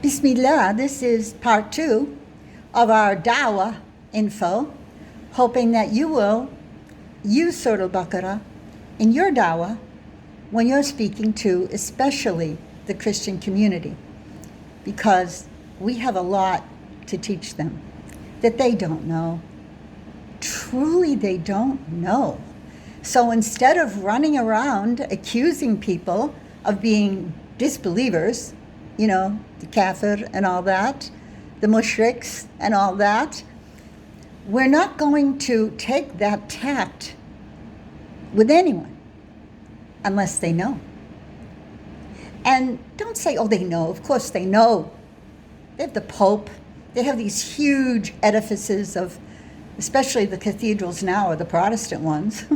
Bismillah, this is part 2 of our Dawa info, hoping that you will use Surat al-Baqarah in your Dawa when you're speaking to especially the Christian community, because we have a lot to teach them that they don't know. Truly, they don't know. So instead of running around accusing people of being disbelievers, you know, the kafir and all that, the mushriks and all that, we're not going to take that tact with anyone unless they know. And don't say, oh, they know. Of course they know. They have the Pope. They have these huge edifices of, especially the cathedrals now are the Protestant ones.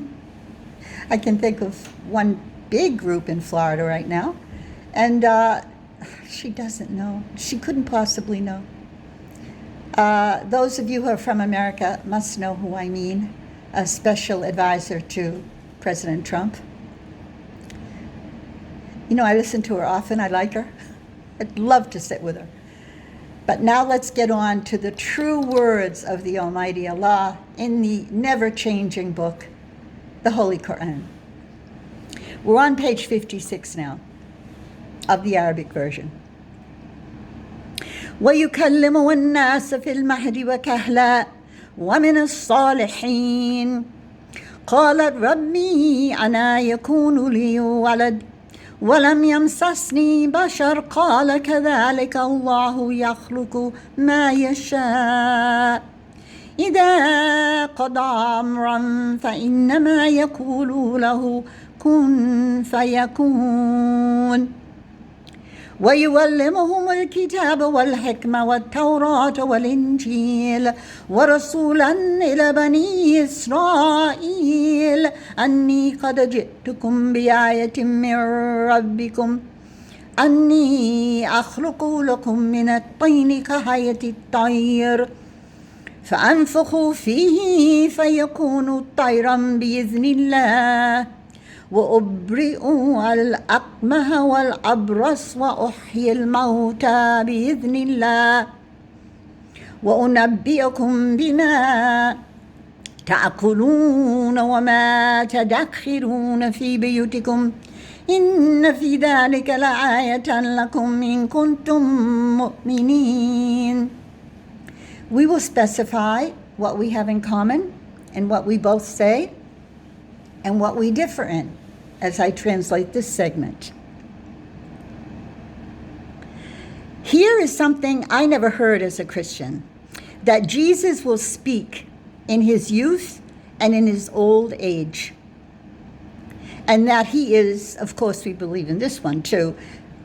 I can think of one big group in Florida right now. And she doesn't know. She couldn't possibly know. Those of you who are from America must know who I mean. A special advisor to President Trump. You know, I listen to her often. I like her. I'd love to sit with her. But now let's get on to the true words of the Almighty Allah in the never-changing book, the Holy Quran. We're on page 56 now of the Arabic version. وَيُكَلِّمُ النَّاسَ فِي الْمَهْدِ وَكَهْلًا وَمِنَ الصَّالِحِينَ قَالَتْ رَبِّي أَنَى يَكُونُ لِي وَلَدٌ وَلَمْ يَمْسَسْنِي بَشَرٌ قَالَ كَذَلِكَ اللَّهُ يَخْلُقُ مَا يَشَاءُ إِذَا قَضَى أَمْرًا فَإِنَّمَا يَقُولُ لَهُ كُن فَيَكُونُ ويعلمهم الكتاب والحكمة والتوراة والإنجيل ورسولا إلى بني إسرائيل أني قد جئتكم بآية من ربكم أني أخلق لكم من الطين كهيئة الطير فأنفخ فيه فيكون طيرا بإذن الله وأبرئ الأكمه والأبرص وأحيي الموتى بإذن الله وأنبئكم بما تأكلون وما تدخرون في بيوتكم إن في ذلك لآية لكم إن كنتم مؤمنين. We will specify what we have in common and what we both say and what we differ in as I translate this segment. Here is something I never heard as a Christian, that Jesus will speak in his youth and in his old age. And that he is, of course we believe in this one too,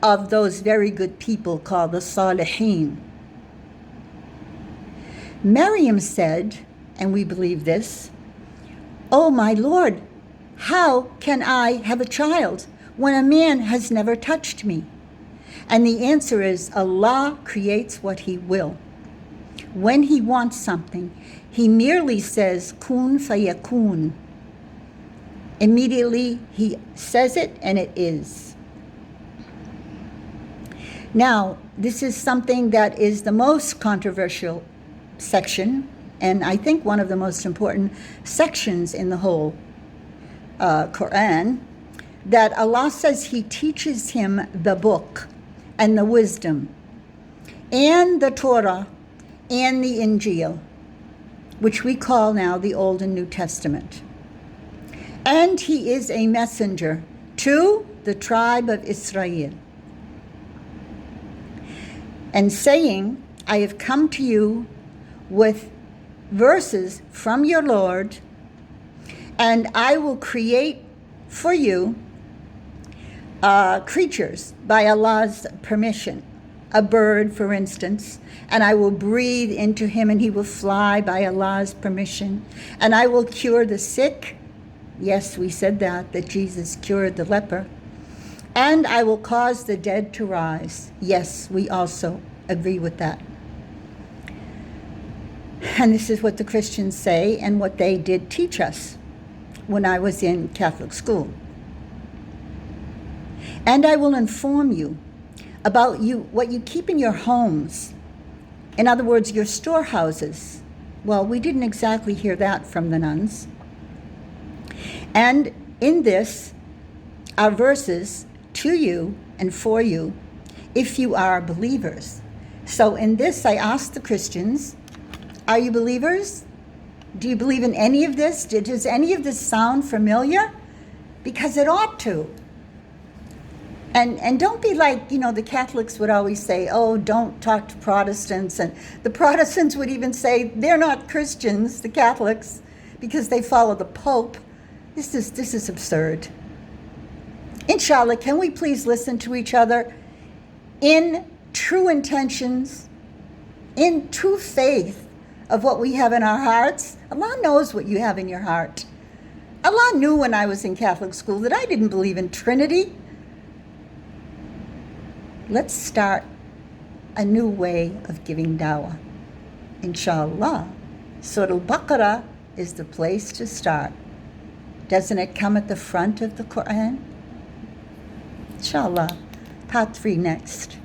of those very good people called the Salihin. Maryam said, and we believe this, "Oh my Lord, how can I have a child when a man has never touched me?" And the answer is Allah creates what he will. When he wants something, he merely says, kun fayakun. Immediately he says it and it is. Now, this is something that is the most controversial section, and I think one of the most important sections in the whole Quran, that Allah says he teaches him the book and the wisdom and the Torah and the Injil, which we call now the Old and New Testament. And he is a messenger to the tribe of Israel. And saying, I have come to you with verses from your Lord, and I will create for you creatures by Allah's permission. A bird, for instance, and I will breathe into him and he will fly by Allah's permission. And I will cure the sick. Yes, we said that Jesus cured the leper. And I will cause the dead to rise. Yes, we also agree with that. And this is what the Christians say and what they did teach us when I was in Catholic school. And I will inform you about what you keep in your homes. In other words, your storehouses. Well, we didn't exactly hear that from the nuns. And in this are verses to you and for you if you are believers. So in this, I asked the Christians, are you believers? Do you believe in any of this? Does any of this sound familiar? Because it ought to. And don't be like, the Catholics would always say, oh, don't talk to Protestants. And the Protestants would even say they're not Christians, the Catholics, because they follow the Pope. This is absurd. Inshallah, can we please listen to each other in true intentions, in true faith of what we have in our hearts? Allah knows what you have in your heart. Allah knew when I was in Catholic school that I didn't believe in Trinity. Let's start a new way of giving dawah. Inshallah, Surah Al-Baqarah is the place to start. Doesn't it come at the front of the Quran? Inshallah, part 3 next.